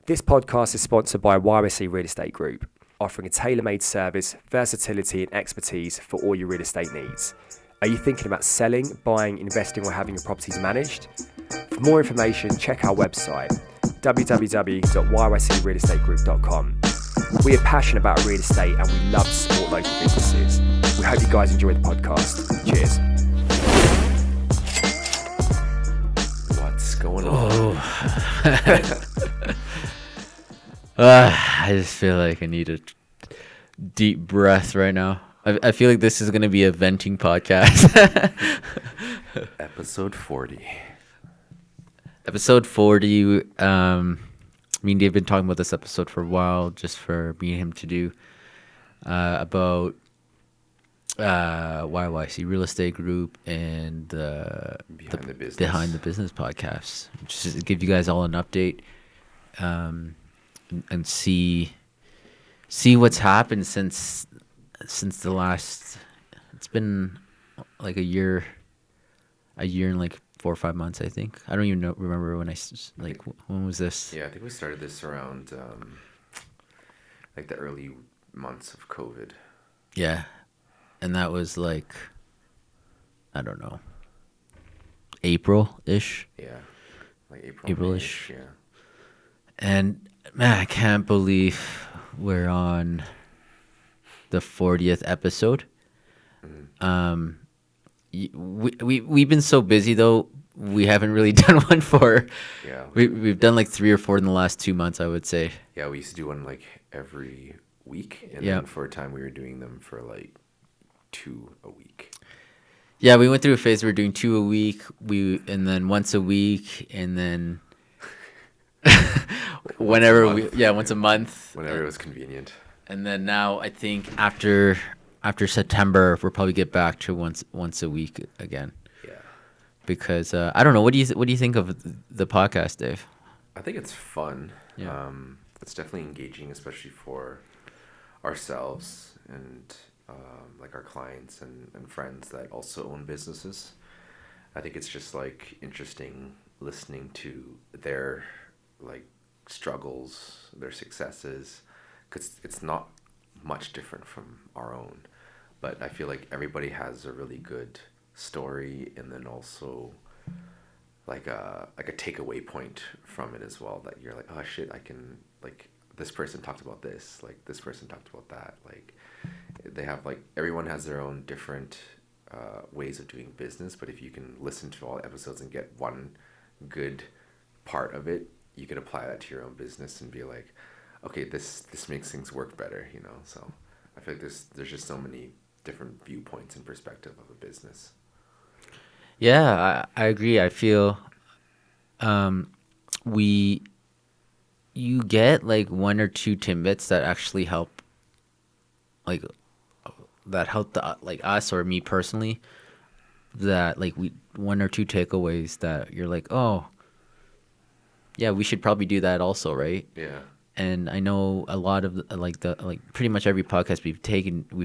This podcast is sponsored by YYC Real Estate Group, offering a tailor-made service, versatility and expertise for all your real estate needs. Are you thinking about selling, buying, investing or having your properties managed? For more information, check our website, www.yycrealestategroup.com. We are passionate about real estate and we love to support local businesses. We hope you guys enjoy the podcast. Cheers. What's going on? I just feel like I need a deep breath right now. I feel like this is going to be a venting podcast. Episode 40. Episode 40. Me and Dave have been talking about this episode for a while, just for me and him to do about YYC Real Estate Group and Behind the Business. Behind the Business podcast. Just to give you guys all an update. And see what's happened since the last. It's been like a year and like 4 or 5 months, I think. I don't even remember when when was this? Yeah, I think we started this around like the early months of COVID. Yeah, and that was like, I don't know, April-ish. Yeah, like April-ish. May-ish, yeah. And man, I can't believe we're on the 40th episode. Mm-hmm. We've been so busy though. We haven't really done one for. Yeah. We've done like 3 or 4 in the last 2 months, I would say. Yeah, we used to do one like every week, and Yeah. then for a time we were doing them for like 2 a week. Yeah, we went through a phase where we were doing 2 a week. And then once a week, and then whenever once a month. Whenever it was convenient. And then now I think after September we'll probably get back to once a week again. Yeah. Because I don't know, what do you think of the podcast, Dave? I think it's fun. Yeah. It's definitely engaging, especially for ourselves and like our clients and friends that also own businesses. I think it's just like interesting listening to their like struggles, their successes, because it's not much different from our own. But I feel like everybody has a really good story, and then also like a takeaway point from it as well, that you're like, oh shit, I can, like, this person talked about this, like this person talked about that. Like they have, like, everyone has their own different ways of doing business, but if you can listen to all episodes and get one good part of it, you can apply that to your own business and be like, okay, this makes things work better, you know. So I feel like there's just so many different viewpoints and perspective of a business. Yeah, I agree. I feel you get like 1 or 2 tidbits that actually help, like like us or me personally, that like 1 or 2 takeaways that you're like, oh yeah, we should probably do that also, right? Yeah. And I know a lot of pretty much every podcast we've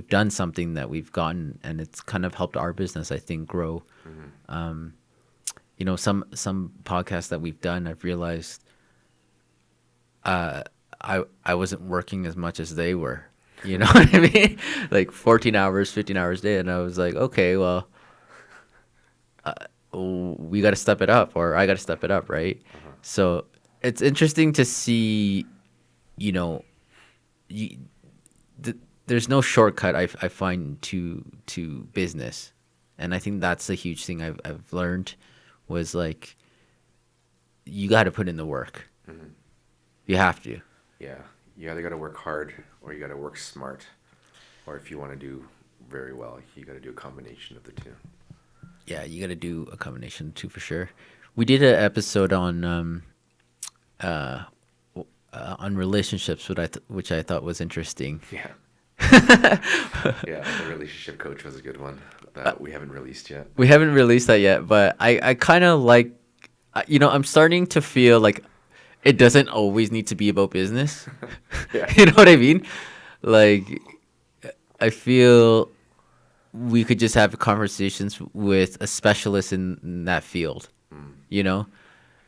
done something that we've gotten, and it's kind of helped our business, I think, grow. Mm-hmm. You know, some podcasts that we've done, I've realized I wasn't working as much as they were. You know what I mean? Like 14 hours, 15 hours a day, and I was like, okay, well, we got to step it up, or I got to step it up, right? Uh-huh. So it's interesting to see, you know, there's no shortcut I find to business, and I think that's the huge thing I've learned, was like, you got to put in the work. Mm-hmm. You have to. Yeah, you either got to work hard or you got to work smart, or if you want to do very well, you got to do a combination of the two. Yeah, you got to do a combination of the two for sure. We did an episode on relationships, which I thought was interesting. Yeah. Yeah, the relationship coach was a good one that we haven't released yet. We haven't released that yet, but I kind of like, you know, I'm starting to feel like it doesn't always need to be about business. Yeah. You know what I mean? Like, I feel we could just have conversations with a specialist in that field, you know?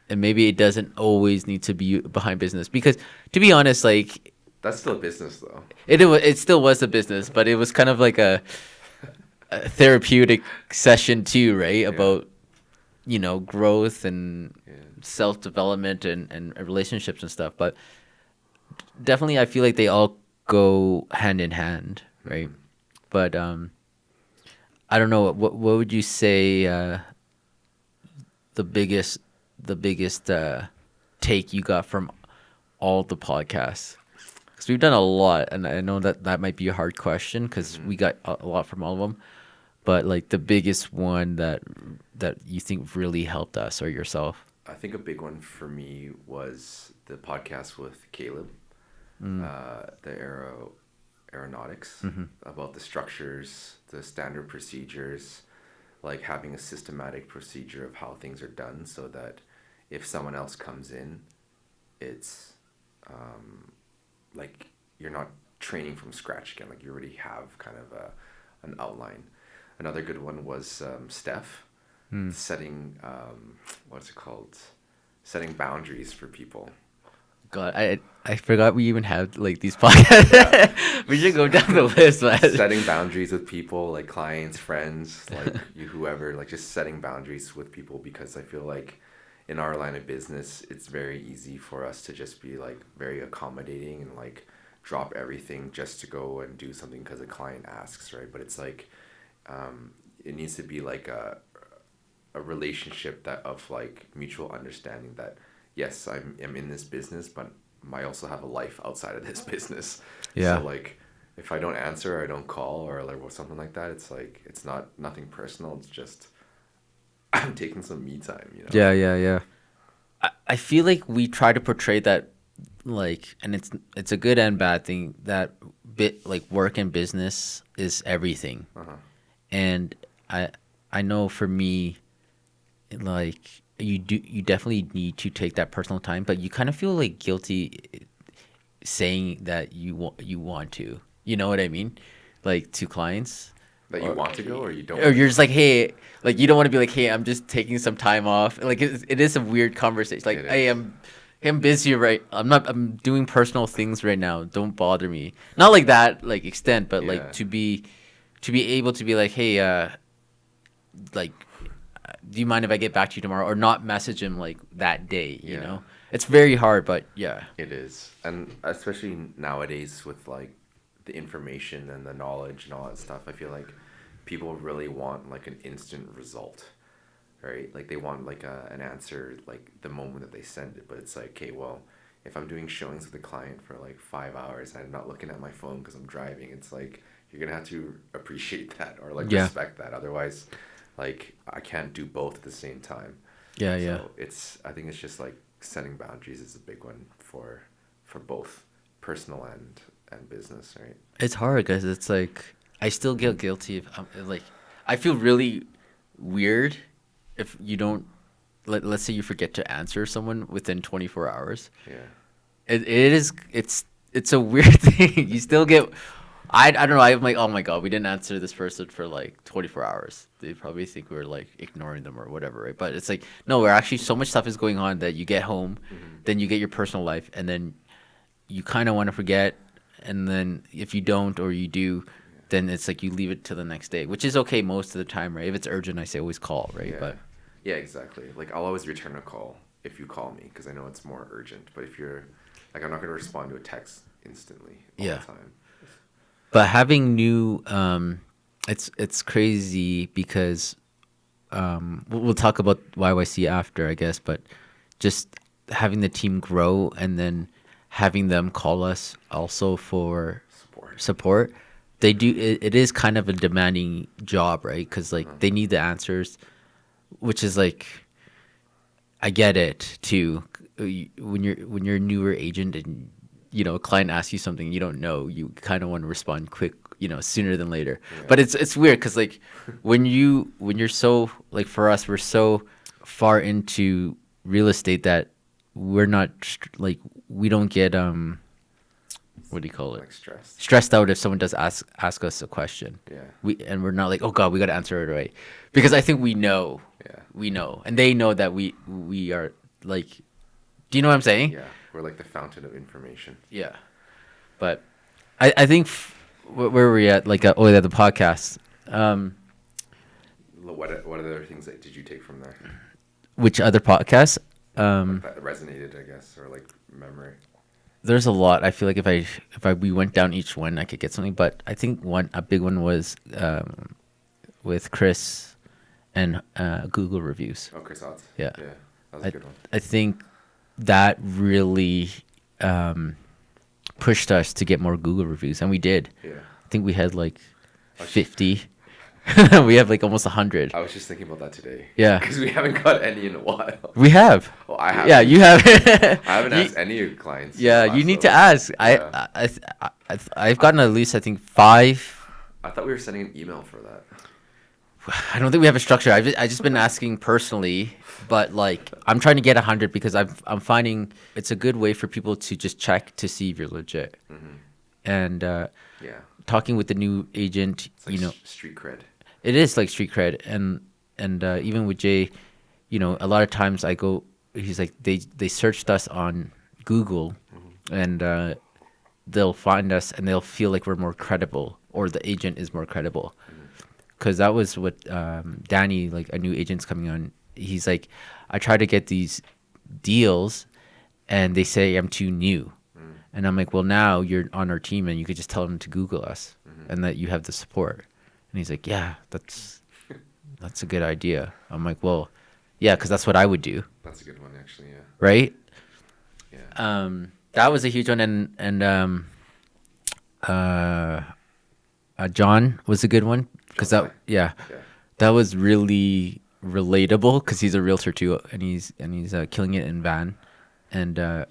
and maybe it doesn't always need to be behind business, because to be honest, like That's still a business though. it still was a business, but it was kind of like a therapeutic session too, right? About growth and self development and relationships and stuff. But definitely, I feel like they all go hand in hand, right? But I don't know. What would you say the biggest take you got from all the podcasts? Because we've done a lot, and I know that might be a hard question because we got a lot from all of them. But like the biggest one that you think really helped us or yourself? I think a big one for me was the podcast with Caleb, the aeronautics, about the structures, the standard procedures, like having a systematic procedure of how things are done, so that if someone else comes in, it's like you're not training from scratch again. Like you already have kind of an outline. Another good one was Steph, setting what's it called? Setting boundaries for people. God, I forgot we even had like these podcasts. We should go down the list, man. Setting boundaries with people, like clients, friends, like whoever, like just setting boundaries with people, because I feel like in our line of business, it's very easy for us to just be like very accommodating and like drop everything just to go and do something because a client asks, right? But it's like it needs to be like a relationship that of like mutual understanding that yes, I'm in this business, but I also have a life outside of this business. Yeah. So like if I don't answer or I don't call or like something like that, it's like it's nothing personal. It's just I'm taking some me time, you know? Yeah. I feel like we try to portray that, like, and it's a good and bad thing, that bit like work and business is everything. And I know for me, like you definitely need to take that personal time, but you kind of feel like guilty saying that you want to. You know what I mean? Like to clients. That you want to go or you don't. Or you're just like, hey, like you don't want to be like, hey, I'm just taking some time off. Like it is a weird conversation. Like, hey, I'm busy I'm doing personal things right now. Don't bother me. Not like that, like extent, but like to be able to be like, hey, like, do you mind if I get back to you tomorrow, or not message him like that day? You know, it's very hard, but yeah, it is, and especially nowadays with like the information and the knowledge and all that stuff, I feel like people really want like an instant result, right? Like they want like an answer like the moment that they send it. But it's like, okay, well, if I'm doing showings with a client for like 5 hours and I'm not looking at my phone because I'm driving, it's like you're gonna have to appreciate that or like respect that. Otherwise, like I can't do both at the same time. So I think it's just like setting boundaries is a big one for both personal and business, right? It's hard because it's like I still get guilty if like I feel really weird if you don't let's say you forget to answer someone within 24 hours. It's a weird thing. You still get I don't know, I'm like, oh my god, we didn't answer this person for like 24 hours. They probably think we're like ignoring them or whatever, right? But it's like, no, we're actually, so much stuff is going on that you get home, then you get your personal life, and then you kind of want to forget, and then if you don't or you do, then it's like you leave it to the next day, which is okay most of the time, right? If it's urgent, I say always call, right? But yeah, exactly. Like I'll always return a call if you call me because I know it's more urgent. But if you're like, I'm not going to respond to a text instantly all the time. But having new, it's crazy because we'll talk about YYC after, I guess, but just having the team grow and then having them call us also for support. They do it is kind of a demanding job, right? Because like they need the answers, which is like, I get it too. When you're a newer agent and a client asks you something you don't know, you kind of want to respond quick, sooner than later. But it's weird because like when you're so, like for us, we're so far into real estate that we're not like, we don't get what do you call it? Like stressed out if someone does ask us a question. We're not like, oh god, we got to answer it right, because I think we know, and they know that we are like, do you know what I'm saying? Yeah, we're like the fountain of information. Yeah. But I think where were we at? Like, the podcast. What other things that did you take from there? Which other podcast? Like that resonated, I guess, or like memory. There's a lot. I feel like if we went down each one, I could get something. But I think a big one was with Chris and Google reviews. Oh, Chris Odds. Yeah. Yeah, that was a good one. I think that really pushed us to get more Google reviews, and we did. Yeah. I think we had like 50. We have like almost 100. I was just thinking about that today. Yeah. Because we haven't got any in a while. We have. Well, I haven't. Yeah, you have. I haven't asked any of your clients. Yeah, you need to ask. Yeah. I've gotten at least, I think, 5. I thought we were sending an email for that. I don't think we have a structure. I just been asking personally, but like I'm trying to get 100 because I'm finding it's a good way for people to just check to see if you're legit. Mm-hmm. And Yeah. talking with the new agent, It's like street cred. it is like street cred, and even with Jay, a lot of times I go, he's like they searched us on Google, and they'll find us and they'll feel like we're more credible, or the agent is more credible. Because that was what Danny, like a new agent's coming on, he's like, I try to get these deals and they say I'm too new. And I'm like, well, now you're on our team and you could just tell them to Google us and that you have the support. And he's like, yeah, that's a good idea. I'm like, well, yeah, because that's what I would do. That's a good one, actually, yeah. Right? Yeah. That was a huge one. And John was a good one. Because that was really relatable because he's a realtor too, and he's killing it in van. And I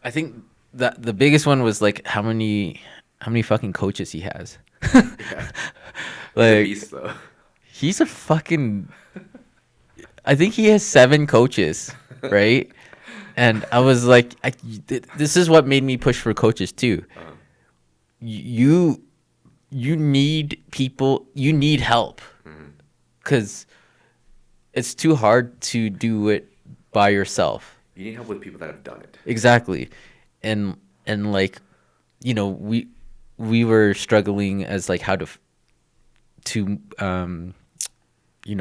think that the biggest one was like how many fucking coaches he has. Yeah. Like, He's a beast, though. he's a fucking. I think he has 7 coaches, right? And I was like, this is what made me push for coaches too. You need people, you need help, because it's too hard to do it by yourself. You need help with people that have done it. Exactly. And like, we were struggling as like how to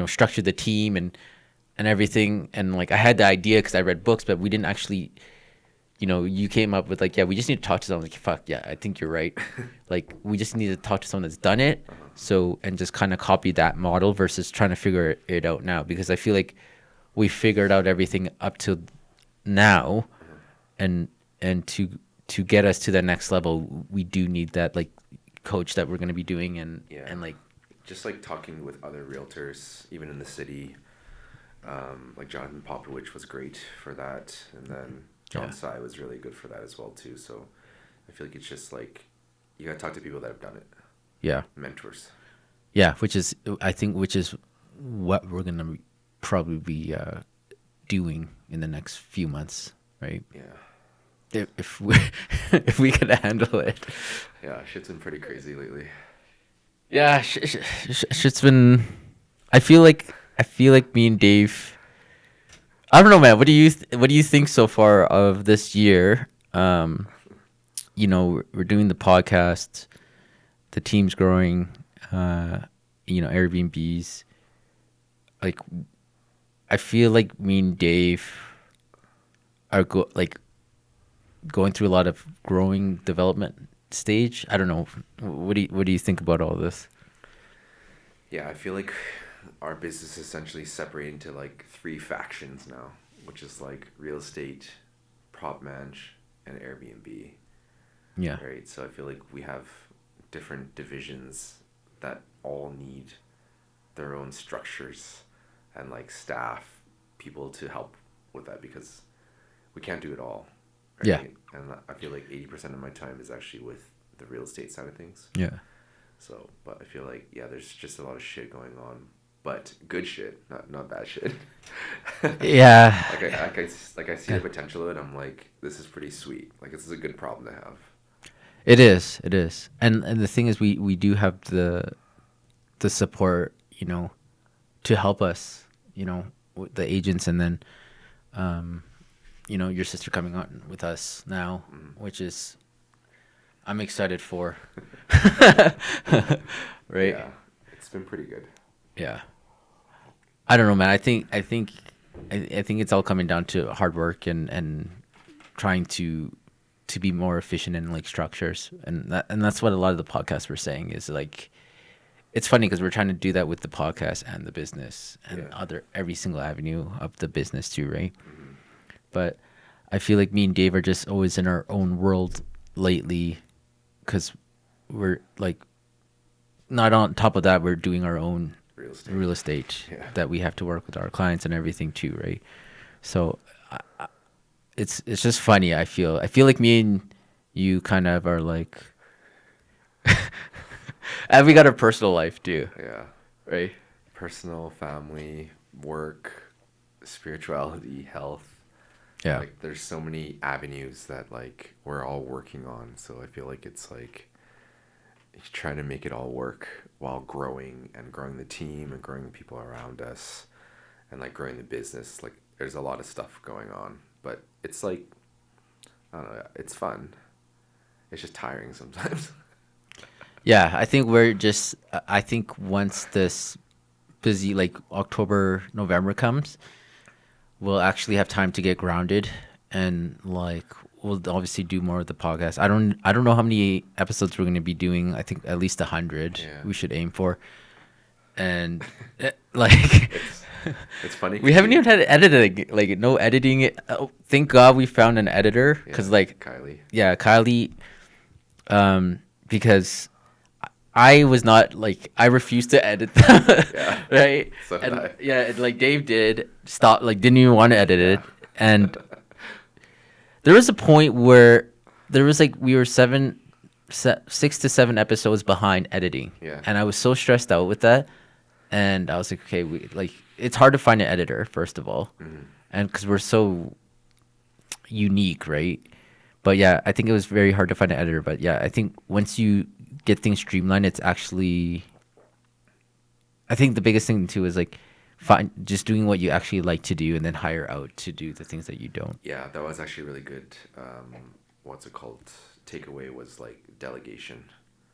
structure the team and everything. And like I had the idea because I read books, but we didn't actually, you came up with like, yeah, we just need to talk to someone. Like, fuck yeah, I think you're right. Like, we just need to talk to someone that's done it. So, and just kind of copy that model versus trying to figure it out now. Because I feel like we figured out everything up to now, and to get us to the next level, we do need that like coach that we're going to be doing and like just like talking with other realtors, even in the city. Like Jonathan Popovich was great for that, and then John Sai was really good for that as well too. So I feel like it's just like you gotta talk to people that have done it. Yeah. Mentors. Yeah, which is what we're gonna probably be doing in the next few months, right? Yeah. If we could handle it. Yeah, shit's been pretty crazy lately. Yeah, shit's been. I feel like me and Dave. I don't know, man. What do you think so far of this year? We're doing the podcast, the team's growing. Airbnbs. Like, I feel like me and Dave are going through a lot of growing development stage. I don't know. What do you think about all this? Yeah, I feel like our business is essentially separated into like 3 factions now, which is like real estate, prop manage, and Airbnb. Yeah. Right. So I feel like we have different divisions that all need their own structures and like staff, people to help with that, because we can't do it all. Right? Yeah. And I feel like 80% of my time is actually with the real estate side of things. Yeah. So, but I feel like, yeah, there's just a lot of shit going on, but good shit, not bad shit. Yeah. Like I see the potential of it. I'm like, this is pretty sweet. Like, this is a good problem to have. It is. And the thing is, we do have the support, to help us, with the agents, and then, your sister coming on with us now, which is I'm excited for. Right? Yeah, it's been pretty good. Yeah. I don't know, man. I think it's all coming down to hard work and trying to be more efficient in like structures, and that's what a lot of the podcasts were saying is like. It's funny because we're trying to do that with the podcast and the business and every single avenue of the business too, right? Mm-hmm. But I feel like me and Dave are just always in our own world lately because we're like not on top of that. We're doing our own real estate that we have to work with our clients and everything too, right? So it's just funny. I feel like me and you kind of are like. And we got a personal life too. Yeah. Right? Personal, family, work, spirituality, health. Yeah. Like there's so many avenues that like we're all working on. So I feel like it's like trying to make it all work while growing the team and growing the people around us and like growing the business. Like there's a lot of stuff going on, but it's like, I don't know, it's fun. It's just tiring sometimes. Yeah, I think once this busy like October, November comes, we'll actually have time to get grounded and like we'll obviously do more of the podcast. I don't know how many episodes we're going to be doing. I think at least 100 we should aim for. And like it's funny. We haven't even had editing, like no editing. Thank God we found an editor because like Kylie. Yeah, Kylie. Because I was not like I refused to edit them, right? So did I. Yeah, and, like Dave did stop, like didn't even want to edit it, and there was a point where there was like we were 6 to 7 episodes behind editing, and I was so stressed out with that, and I was like, okay, it's hard to find an editor first of all, and because we're so unique, right? But yeah, I think it was very hard to find an editor. But yeah, I think once you get things streamlined, it's actually. I think the biggest thing too is like, just doing what you actually like to do, and then hire out to do the things that you don't. Yeah, that was actually really good. What's it called? Takeaway was like delegation.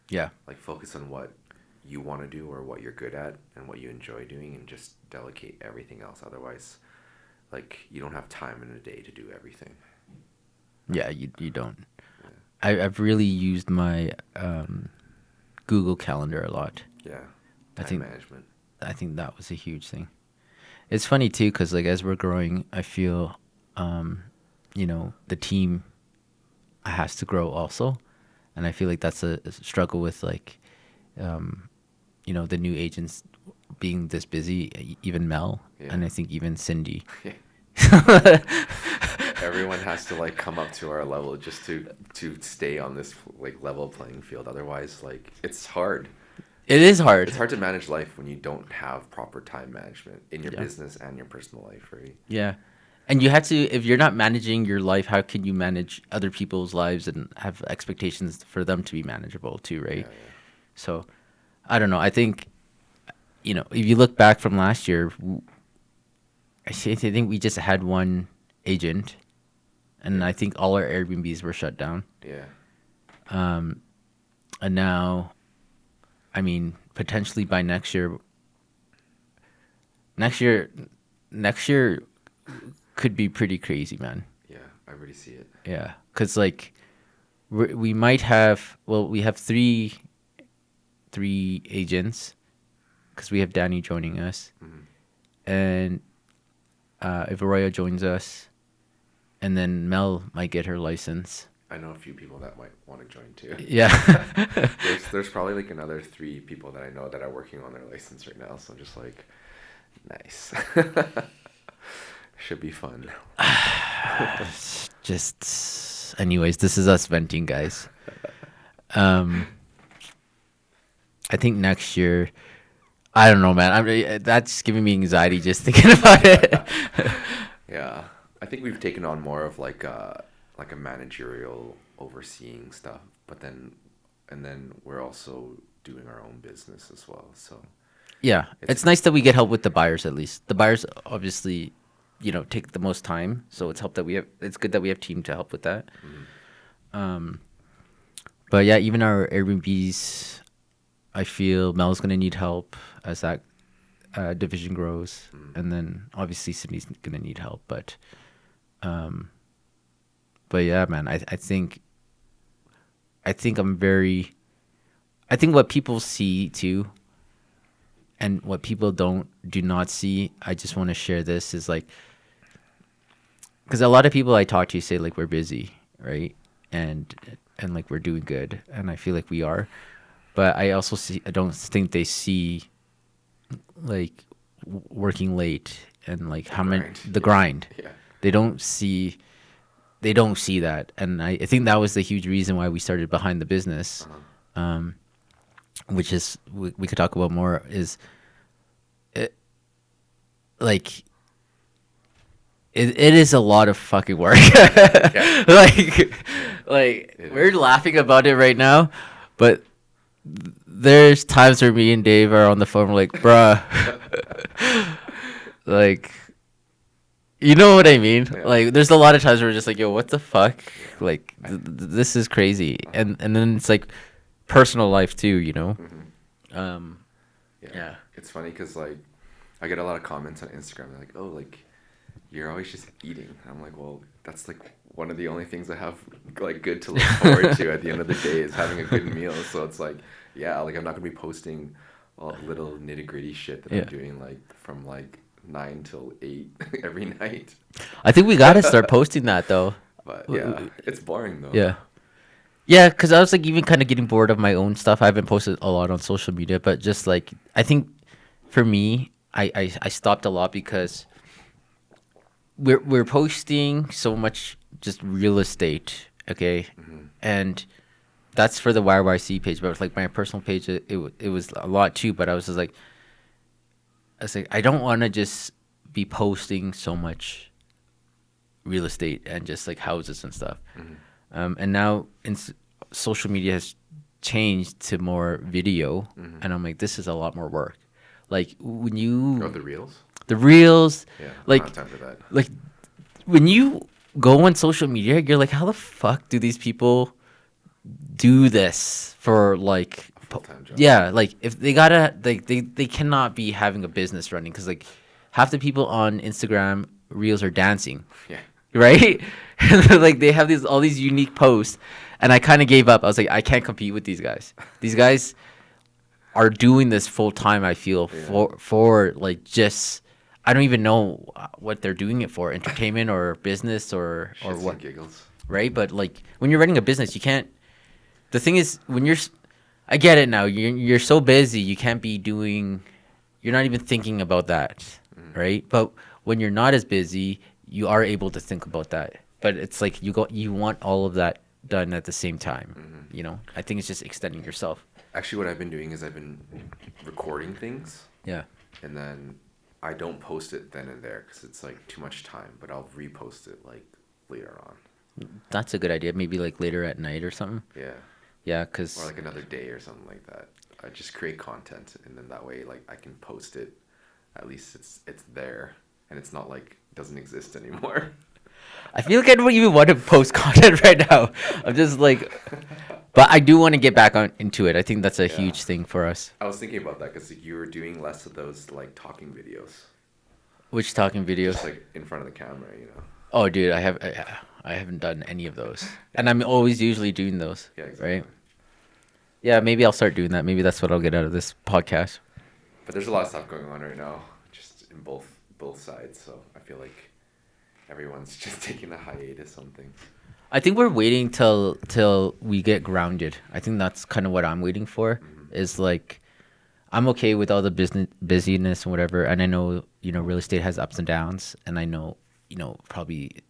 Yeah. Like focus on what you want to do or what you're good at and what you enjoy doing, and just delegate everything else. Otherwise, like you don't have time in a day to do everything. Yeah, you don't. Yeah. I've really used my Google Calendar a lot. Yeah, time management. I think that was a huge thing. It's funny too, because like as we're growing, I feel, the team has to grow also, and I feel like that's a struggle with like, the new agents being this busy, even Mel, and I think even Cindy. Everyone has to like come up to our level just to stay on this like level playing field. Otherwise, like it's hard. It is hard. It's hard to manage life when you don't have proper time management in your business and your personal life, right? Yeah. And you have to, if you're not managing your life, how can you manage other people's lives and have expectations for them to be manageable too, right? Yeah. So, I don't know. I think, if you look back from last year, I think we just had one agent, and I think all our Airbnbs were shut down. Yeah. And now, I mean, potentially by next year could be pretty crazy, man. Yeah, I already see it. Yeah, because like we might have, we have three agents, because we have Danny joining us, and if Arroyo joins us, and then Mel might get her license. I know a few people that might want to join too. Yeah. there's probably like another 3 people that I know that are working on their license right now. So I'm just like, nice. Should be fun. Just, anyways, this is us venting, guys. I think next year, I don't know, man. That's giving me anxiety just thinking about it. Yeah, I think we've taken on more of like a managerial overseeing stuff, and then we're also doing our own business as well. So yeah, it's nice that we get help with the buyers at least. The buyers obviously take the most time. So it's good that we have team to help with that. But yeah, even our Airbnbs, I feel Mel's gonna need help as that division grows, and then obviously Sydney's gonna need help. But yeah, man, I think I think what people see too, and what people do not see. I just want to share this is like, because a lot of people I talk to say like we're busy, right, and like we're doing good, and I feel like we are. But I don't think they see like working late and like how many the grind. Yeah. They don't see that, and I think that was the huge reason why we started Behind the Business, which is we could talk about more. Is it like it is a lot of fucking work. like we're laughing about it right now, but there's times where me and Dave are on the phone, we're like, bruh, like, you know what I mean? Yeah. Like, there's a lot of times where we're just like, yo, what the fuck? Like, this is crazy. And then it's like personal life too, you know? Yeah. It's funny because like I get a lot of comments on Instagram. They're like, oh, like you're always just eating. I'm like, well, that's like one of the only things I have like good to look forward to at the end of the day is having a good meal. So it's like, yeah, like I'm not gonna be posting all the little nitty gritty shit that I'm doing like from like 9 till 8 every night. I think we gotta start posting that though. But yeah, it's boring though. Yeah. Yeah, because I was like even kind of getting bored of my own stuff. I haven't posted a lot on social media, but just like I think for me, I stopped a lot because we're posting so much just real estate, okay, and that's for the YYC page. But like my personal page, it was a lot too. But I was like, I don't want to just be posting so much real estate and just like houses and stuff. And now social media has changed to more video, and I'm like, this is a lot more work. Like when you the reels. Yeah, like I don't have time for that. Like when you go on social media, you're like, how the fuck do these people do this for like full-time job? Yeah, like if they gotta they cannot be having a business running because like half the people on Instagram reels are dancing. Yeah. Right? Like they have all these unique posts, and I kind of gave up. I was like, I can't compete with these guys. These guys are doing this full time. I feel for like just I don't even know what they're doing it for, entertainment or business or Shits what. and giggles. Right? But like when you're running a business, you can't. The thing is, when I get it now. You're so busy, you can't be doing. You're not even thinking about that, right? But when you're not as busy, you are able to think about that. But it's like you want all of that done at the same time. You know, I think it's just extending yourself. Actually, what I've been doing is I've been recording things. Yeah. And then I don't post it then and there because it's like too much time. But I'll repost it like later on. That's a good idea. Maybe like later at night or something. Yeah. Yeah, because... Or like another day or something like that. I just create content, and then that way like I can post it. At least it's there, and it's not like it doesn't exist anymore. I feel like I don't even want to post content right now. I'm just like... But I do want to get back into it. I think that's a huge thing for us. I was thinking about that because you were doing less of those like talking videos. Which talking videos? Just like in front of the camera, you know. Oh, dude, I haven't done any of those, and I'm always usually doing those. Yeah, exactly. Right? Yeah, maybe I'll start doing that. Maybe that's what I'll get out of this podcast. But there's a lot of stuff going on right now, just in both sides. So I feel like everyone's just taking a hiatus on things. I think we're waiting till we get grounded. I think that's kind of what I'm waiting for. Is like, I'm okay with all the busyness and whatever, and I know real estate has ups and downs, and I know probably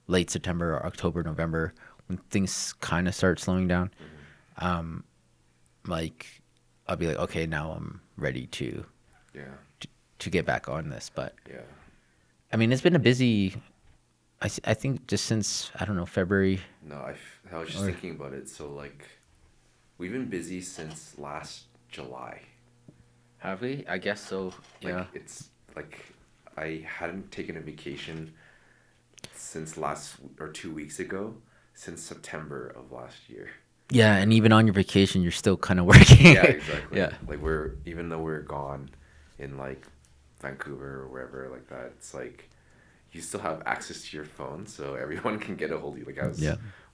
late September or October, November, when things kind of start slowing down, like I'll be like, okay, now I'm ready to get back on this. But I mean, it's been a busy. I think just since, I don't know, February. No, I was just thinking about it. So, like, we've been busy since last July. Have we? I guess so, yeah. Like, it's, like, I hadn't taken a vacation since 2 weeks ago, since September of last year. Yeah, and even on your vacation, you're still kind of working. Yeah, exactly. Yeah. Like even though we're gone in like Vancouver or wherever like that, it's like you still have access to your phone, so everyone can get a hold of you. Like I was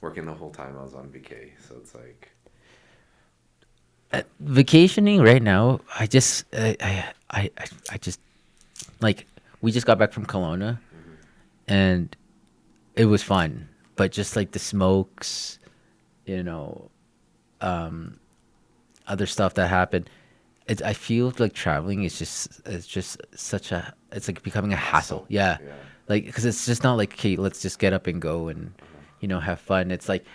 working the whole time I was on vacay, so it's like Vacationing right now, I just like we just got back from Kelowna, and it was fun, but just like the smokes, you know, other stuff that happened. I feel like traveling is just such a, it's like becoming a hassle. Yeah. Yeah. Like, because it's just not like, okay, let's just get up and go and, have fun. It's like,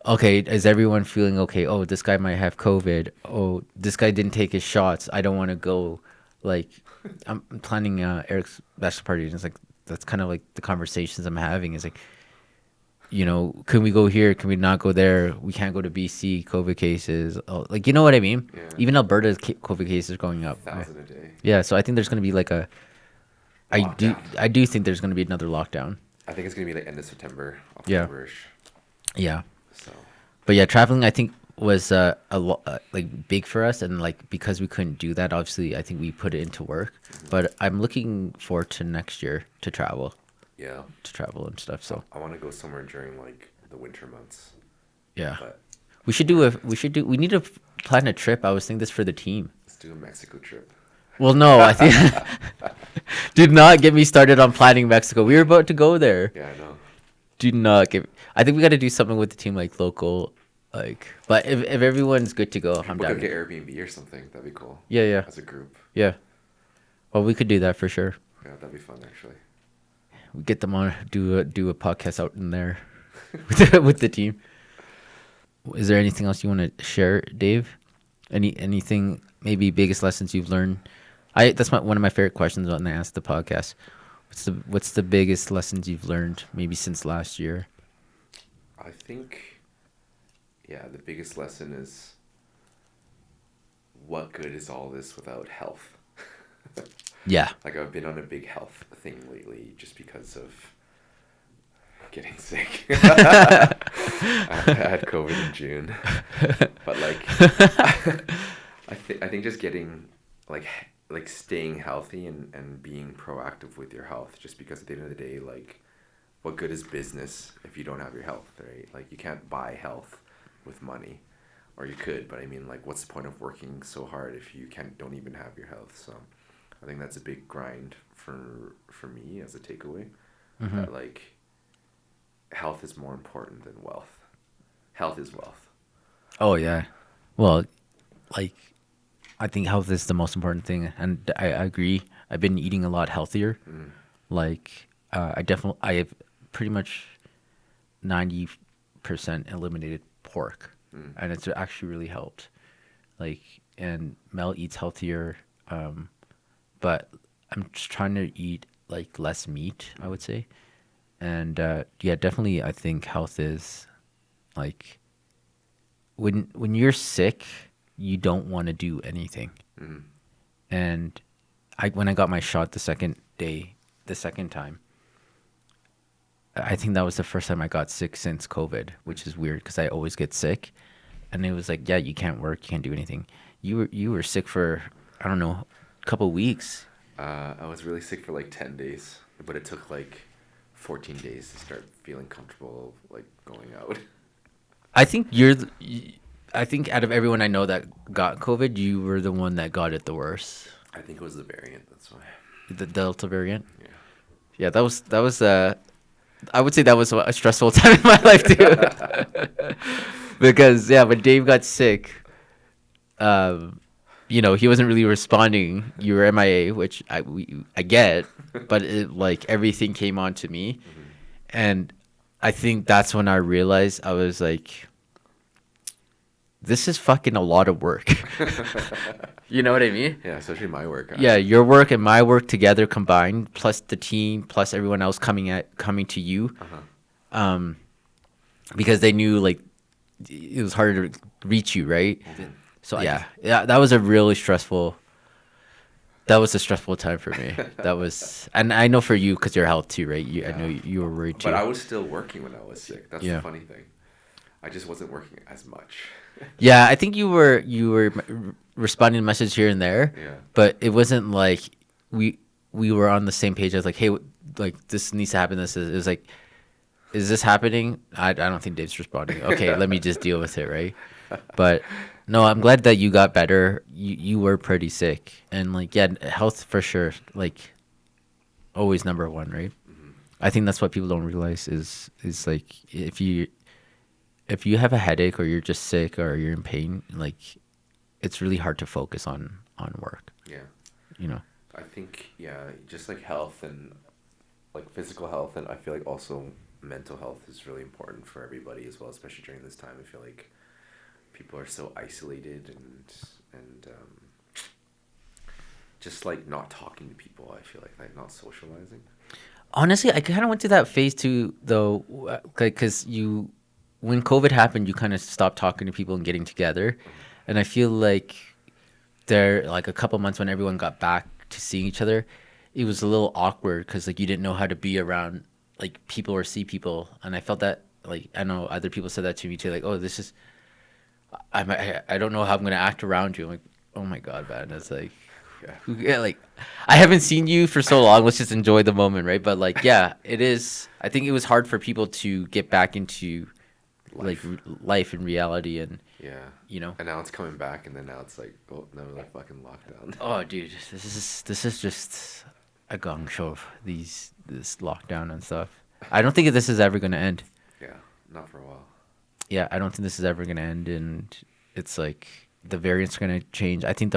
okay, is everyone feeling okay? Oh, this guy might have COVID. Oh, this guy didn't take his shots. I don't want to go. Like, I'm planning Eric's bachelor party, and it's like, that's kind of like the conversations I'm having. Is like, can we go here? Can we not go there? We can't go to BC. COVID cases. Oh, like, you know what I mean? Yeah. Even Alberta's COVID cases going up. 1,000 a day. Yeah, so I think there's going to be like Lockdown. I do think there's going to be another lockdown. I think it's gonna be like end of September, Yeah. October-ish. Yeah. So But yeah, traveling I think was like big for us, and like because we couldn't do that, obviously I think we put it into work. But I'm looking forward to next year to travel yeah, and stuff. So I want to go somewhere during like the winter months. yeah, But we need to plan a trip. I was thinking this for the team. let's do a Mexico trip. Well, no, I think did not get me started on planning Mexico. We were about to go there. Yeah, I know. Do not get. I think we got to do something with the team, like local, like. But if everyone's good to go, I'm We down. could get Airbnb or something. That'd be cool. Yeah. As a group. Yeah. Well, we could do that for sure. Yeah, that'd be fun actually. We get them on do a podcast out in there with the team. Is there anything else you want to share, Dave? Anything maybe biggest lessons you've learned? That's one of my favorite questions when I ask the podcast. What's the biggest lessons you've learned maybe since last year? I think, yeah, the biggest lesson is what good is all this without health? Yeah. Like I've been on a big health thing lately just because of getting sick. I had COVID in June, but like I think just getting like staying healthy and being proactive with your health, just because at the end of the day, like what good is business if you don't have your health, right? Like you can't buy health with money, or you could, but I mean, like what's the point of working so hard if you don't even have your health? So I think that's a big grind for me as a takeaway. That like health is more important than wealth. Health is wealth. Oh yeah. Well, like I think health is the most important thing, and I agree. I've been eating a lot healthier. Like I have pretty much 90% eliminated pork, and it's actually really helped. Like, and Mel eats healthier, but I'm just trying to eat like less meat, I would say. And yeah, definitely I think health is like when you're sick, you don't want to do anything. And when I got my shot the second time, I think that was the first time I got sick since COVID, which is weird because I always get sick. And it was like, yeah, you can't work, you can't do anything. You were sick for, I don't know, a couple weeks. I was really sick for like 10 days, but it took like 14 days to start feeling comfortable like going out. I think I think out of everyone I know that got COVID, you were the one that got it the worst. I think it was the variant, that's why. The Delta variant? Yeah. Yeah, that was I would say that was a stressful time in my life too. Because yeah, when Dave got sick, he wasn't really responding. You were MIA, which I get, but like everything came on to me, and I think that's when I realized I was like, this is fucking a lot of work. You know what I mean? Yeah, especially my work. Yeah, your work and my work together combined, plus the team, plus everyone else coming to you, because they knew like it was harder to reach you, right? So yeah, that was a really stressful That was a stressful time for me. That was, and I know for you because your health too, right? I know you were worried too. But I was still working when I was sick. That's Yeah. the funny thing. I just wasn't working as much. Yeah, I think you were responding to messages here and there. Yeah. But it wasn't like we were on the same page as like, hey, like this needs to happen. It was like, is this happening? I don't think Dave's responding. Okay, let me just deal with it, right? But no, I'm glad that you got better. You were pretty sick, and like yeah, health for sure. Like always number one, right? I think that's what people don't realize is like if you have a headache or you're just sick or you're in pain, like it's really hard to focus on work. Yeah. You know. I think, yeah, just like health and like physical health, and I feel like also mental health is really important for everybody as well, especially during this time. I feel like people are so isolated and just like not talking to people. I feel like not socializing. Honestly, I kind of went through that phase too, though, because when COVID happened, you kind of stopped talking to people and getting together, and I feel like there, like a couple months when everyone got back to seeing each other, it was a little awkward because like you didn't know how to be around like people or see people, and I felt that like I know other people said that to me too, like oh this is, I don't know how I'm gonna act around you. I'm like oh my god, man, it's like. Yeah, like I haven't seen you for so long. Let's just enjoy the moment, right? But like, yeah, it is. I think it was hard for people to get back into life and reality, and Yeah. you know. And now it's coming back, and then now it's like, oh, another fucking lockdown. Oh, dude, this is just a gong show. This lockdown and stuff. I don't think this is ever gonna end. Yeah, not for a while. Yeah, I don't think this is ever gonna end, and it's like the variants are gonna change. I think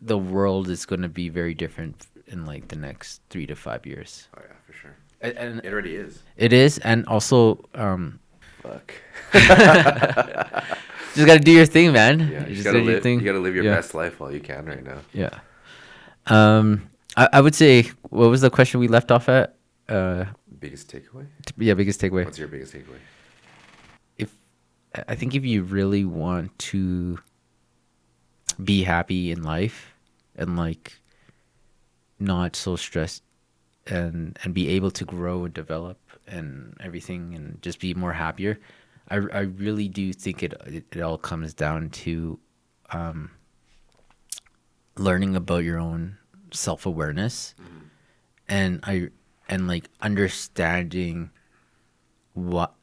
the world is going to be very different in like the next 3 to 5 years. Oh yeah, for sure. And it already is. It is, and also, fuck. just got to do your thing, man. Yeah, you gotta live. You gotta live your best life while you can right now. Yeah. I would say, what was the question we left off at? Biggest takeaway. Yeah, biggest takeaway. What's your biggest takeaway? I think if you really want to be happy in life and like not so stressed and be able to grow and develop and everything and just be more happier, I really do think it all comes down to learning about your own self-awareness and like understanding what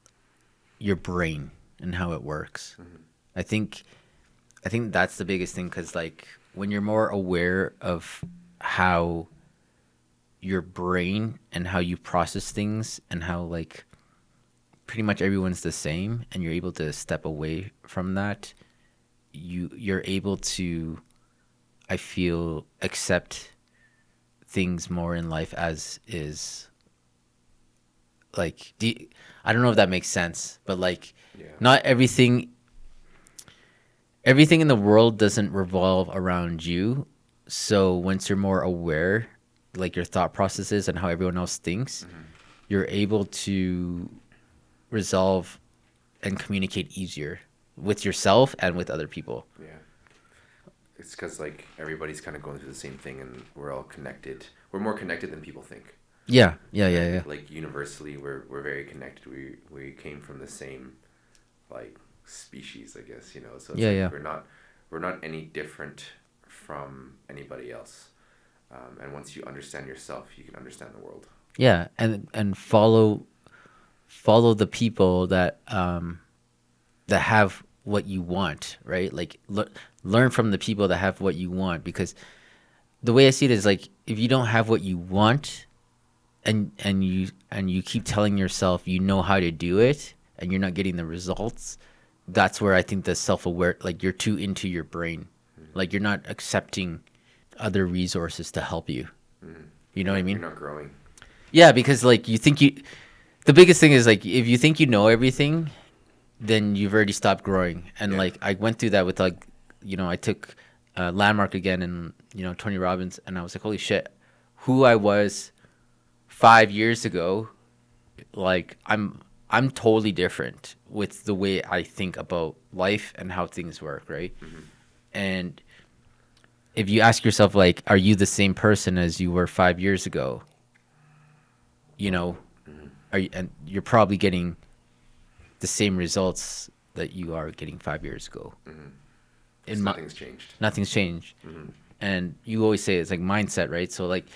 your brain and how it works. I think that's the biggest thing, because like when you're more aware of how your brain and how you process things and how like pretty much everyone's the same, and you're able to step away from that, you're able to, I feel, accept things more in life as is. Like, I don't know if that makes sense, but like not everything in the world doesn't revolve around you. So once you're more aware, like your thought processes and how everyone else thinks, you're able to resolve and communicate easier with yourself and with other people. Yeah. It's because like everybody's kind of going through the same thing, and we're all connected. We're more connected than people think. Yeah. Like universally, we're very connected. We came from the same like species, I guess, you know. So it's we're not any different from anybody else. And once you understand yourself, you can understand the world. Yeah, and follow the people that have what you want, right? Like learn from the people that have what you want, because the way I see it is like if you don't have what you want, and you keep telling yourself you know how to do it and you're not getting the results, that's where I think the self-aware, like you're too into your brain. Like you're not accepting other resources to help you. You know what I mean? You're not growing. Yeah, because like the biggest thing is like if you think you know everything, then you've already stopped growing. And like I went through that with like, you know, I took Landmark again and, you know, Tony Robbins, and I was like, holy shit, who I was 5 years ago, like I'm totally different with the way I think about life and how things work, right? And if you ask yourself, like, are you the same person as you were 5 years ago? You know, and you're probably getting the same results that you are getting 5 years ago. Nothing's changed. Nothing's changed. And you always say it's like mindset, right? So like,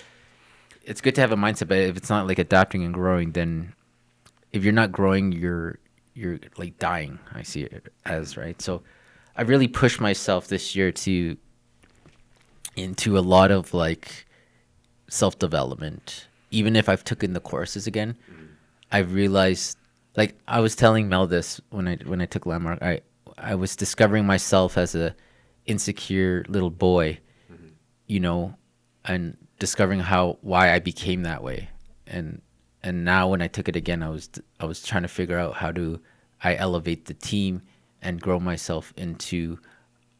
it's good to have a mindset, but if it's not like adapting and growing, then if you're not growing, you're like dying. I see it as, right? So I really pushed myself this year into a lot of like self-development. Even if I've taken the courses again, I've realized, like I was telling Mel this when I took Landmark, I was discovering myself as a insecure little boy, you know, and discovering why I became that way. And now when I took it again, I was trying to figure out how do I elevate the team and grow myself into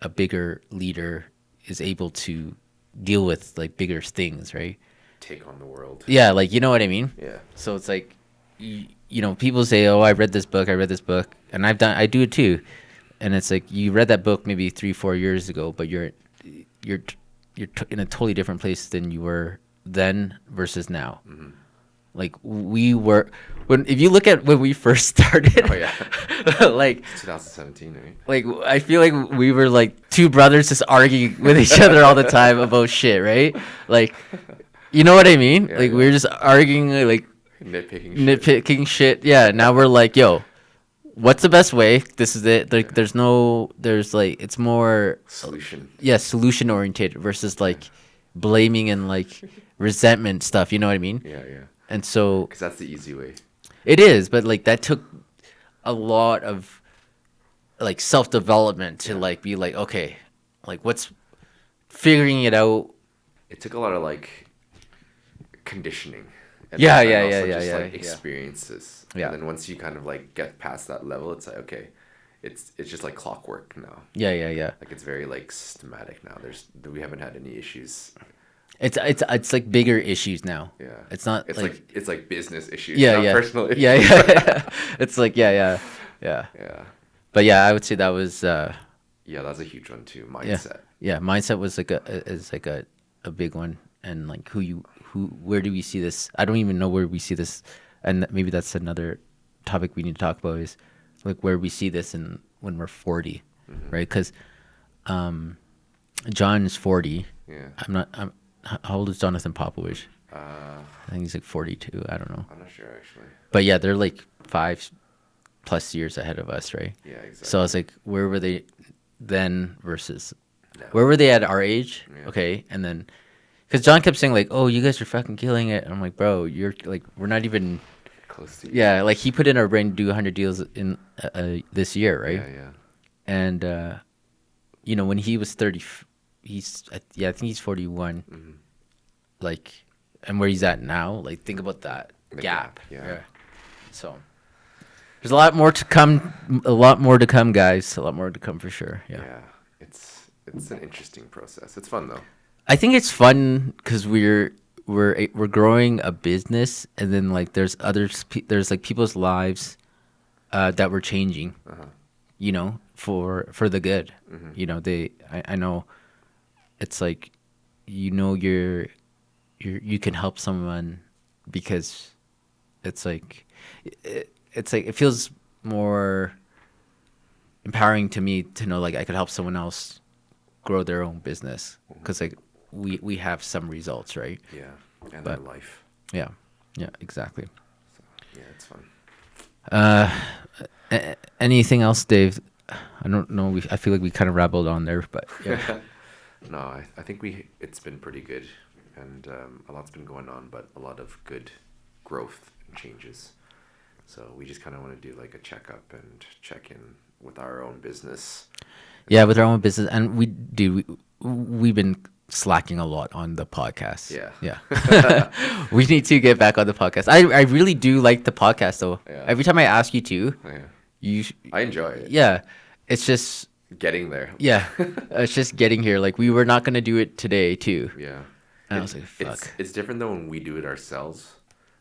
a bigger leader, is able to deal with like bigger things, right? Take on the world. Yeah, like, you know what I mean? Yeah. So it's like, you know, people say, "Oh, I read this book," and I do it too. And it's like, you read that book maybe 3-4 years ago, but you're in a totally different place than you were then versus now. Like we were, if you look at when we first started, Oh yeah. like 2017, right? like I feel like we were like two brothers just arguing with each other all the time about shit, right? Like, you know what I mean? Yeah, like yeah. we were just arguing, like Nitpicking shit. Yeah. Now we're like, yo, what's the best way? This is it. Like, there's like, it's more solution. Yeah, solution oriented versus like blaming and like resentment stuff. You know what I mean? Yeah. And so Because that's the easy way. it is, but like that took a lot of like self-development to like be like, okay, like what's figuring it out. It took a lot of like conditioning. And Yeah, also yeah, just yeah, like yeah. experiences. Yeah. And then once you kind of like get past that level, it's like, okay, it's just like clockwork now. Yeah. Like it's very like systematic now. We haven't had any issues. It's like bigger issues now. Yeah. It's not it's like business issues, yeah, not yeah. personal issues. Yeah. It's like yeah. Yeah. But yeah, I would say that was Yeah, that's a huge one too. Mindset. Yeah, mindset was like a big one, and like where do we see this? I don't even know where we see this, and maybe that's another topic we need to talk about, is like where we see this when we're 40, right? Because John is 40. Yeah. How old is Jonathan Popovich? Uh, I think he's like 42. I don't know. I'm not sure actually. But yeah, they're like 5+ years ahead of us, right? Yeah, exactly. So I was like, where were they then versus No. where were they at our age? Yeah. Okay, and then because John kept saying like, "Oh, you guys are fucking killing it," and I'm like, "Bro, you're like, we're not even." Close to. Yeah, like he put in our brain to do 100 deals in this year, right? Yeah. And you know, when he was 30, I think he's 41. Like, and where he's at now, like think about that The gap. gap, yeah. So there's a lot more to come. A lot more to come, guys. A lot more to come for sure. Yeah. Yeah. It's an interesting process. It's fun though. I think it's fun because we're growing a business, and then like there's like people's lives that we're changing, you know, for the good. You know, I know it's like, you know, you can help someone because it's like it feels more empowering to me to know like I could help someone else grow their own business, because like we have some results, right? Yeah. And But- their life. Yeah exactly. So yeah, it's fun. Anything else, Dave? I don't know, I feel like we kind of rabbled on there, but yeah. No, I think it's been pretty good, and a lot's been going on, but a lot of good growth and changes. So we just kind of want to do like a checkup and check in with our own business. Yeah, with our own business, and we've been slacking a lot on the podcast. Yeah. We need to get back on the podcast. I really do like the podcast though. Yeah. Every time I ask you to, Yeah. I enjoy it. yeah, it's just Getting there. yeah, it's just getting here. Like we were not gonna do it today too. Yeah. And I was like, fuck. It's different though when we do it ourselves,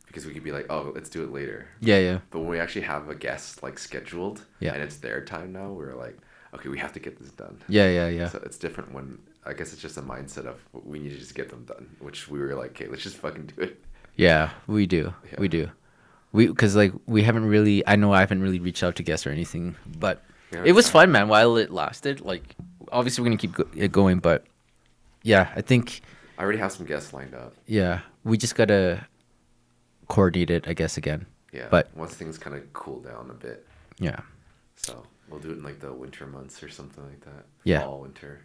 because we could be like, oh, let's do it later. Yeah. But when we actually have a guest like scheduled, Yeah. and it's their time now, we're like, okay, we have to get this done. Yeah. So it's different when I guess it's just a mindset of we need to just get them done, which we were like, okay, let's just fucking do it. Yeah, we do. Yeah. We do. Because like we haven't really. I know I haven't really reached out to guests or anything, but Yeah, it was fun, man. While it lasted, like obviously we're gonna keep it going, but yeah, I think I already have some guests lined up. we just gotta coordinate it, I guess, again. Yeah. But once things kind of cool down a bit, yeah, so we'll do it in like the winter months or something like that. Yeah. Fall, winter.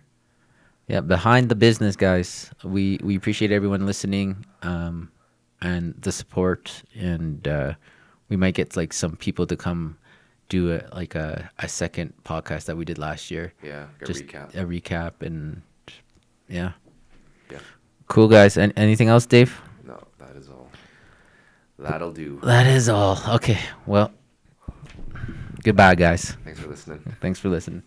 yeah. Behind the business, guys. We appreciate everyone listening, and the support, and we might get like some people to come do a second podcast that we did last year. Yeah. A recap, and yeah. Yeah. Cool, guys. And anything else, Dave? No, that is all. That'll do. That is all. Okay. Well, goodbye, guys. Thanks for listening. Thanks for listening.